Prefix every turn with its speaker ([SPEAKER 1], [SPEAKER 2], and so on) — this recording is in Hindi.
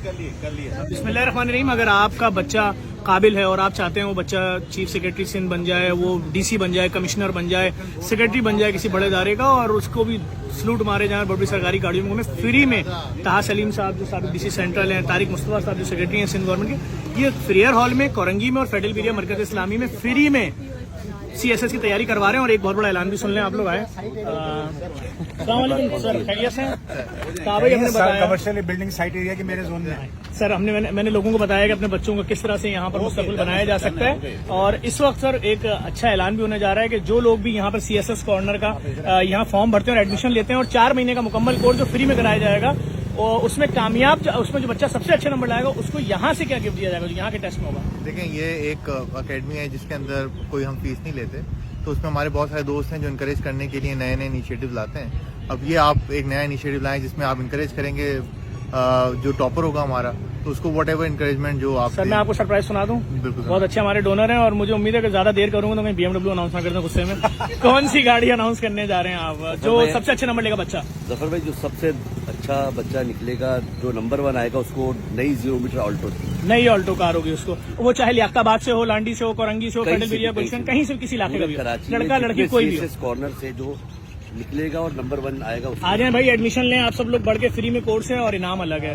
[SPEAKER 1] बिस्मिल्लाहिर्रहमानिर्रहीम। अगर आपका बच्चा काबिल है और आप चाहते हैं वो बच्चा चीफ सेक्रेटरी सिंध बन जाए, वो डीसी बन जाए, कमिश्नर बन जाए, सेक्रेटरी बन जाए किसी बड़े इदारे का, और उसको भी सलूट मारे जाए बड़ी सरकारी गाड़ियों में फ्री में, ताहा सलीम साहब जो साबिक डीसी सेंट्रल हैं, तारिक मुस्तफा साहब जो सेक्रेटरी हैं सिंध गवर्नमेंट के, ये फ्रियर हॉल में कोरंगी में और फेडरल पीरिया मरकज इस्लामी में फ्री में CSS की तैयारी करवा रहे हैं। और एक बहुत बड़ा ऐलान भी सुन लें आप लोग आए। सर खैरियत से
[SPEAKER 2] कमर्शियल बिल्डिंग साइट एरिया के मेरे जोन में
[SPEAKER 1] सर मैंने लोगों को बताया कि अपने बच्चों को किस तरह से यहाँ पर मुस्तकबिल बनाया जा सकता है। और इस वक्त सर एक अच्छा ऐलान भी होने जा रहा है कि जो लोग भी यहाँ पर CSS कॉर्नर का यहाँ फॉर्म भरते हैं और एडमिशन लेते हैं, और 4 महीने का मुकम्मल कोर्स जो फ्री में कराया जाएगा, और उसमें कामयाब उसमें जो बच्चा सबसे अच्छे नंबर लाएगा उसको यहाँ से क्या गिफ्ट दिया जाएगा जो यहाँ के टेस्ट में होगा।
[SPEAKER 3] देखें, ये एक अकेडमी है जिसके अंदर कोई हम फीस नहीं लेते, तो उसमें हमारे बहुत सारे दोस्त हैं जो इनकरेज करने के लिए नए नए इनिशिएटिव लाते हैं। अब ये आप एक नया इनिशिएटिव लाएं जिसमें आप इनकरेज करेंगे जो टॉपर होगा हमारा, तो उसको वट एवर इंकरेजमेंट जो आप।
[SPEAKER 1] सर मैं आपको सरप्राइज सुना दूं,
[SPEAKER 3] बिल्कुल
[SPEAKER 1] बहुत अच्छे हमारे डोनर हैं, और मुझे उम्मीद है कि ज्यादा देर करूंगा तो मैं BMW अनाउंस ना कर दूं गुस्से में। कौन सी गाड़ी अनाउंस करने जा रहे हैं आप जो सबसे अच्छे नंबर लेगा बच्चा?
[SPEAKER 4] जफर भाई, जो सबसे अच्छा बच्चा निकलेगा, जो नंबर 1 आएगा, उसको नई 0 मीटर ऑल्टो,
[SPEAKER 1] नई ऑल्टो कार होगी उसको, वो चाहे लियाकताबाद से हो, लांडी से हो, कोरंगी से हो, फेडरल पीरिया गुलशन, कहीं से किसी इलाके का भी हो, लड़का लड़की कोई भी हो,
[SPEAKER 4] कॉर्नर से जो निकलेगा और नंबर 1 आएगा।
[SPEAKER 1] आ जाए भाई, एडमिशन लें आप सब लोग, बढ़ के फ्री में कोर्स है और इनाम अलग है।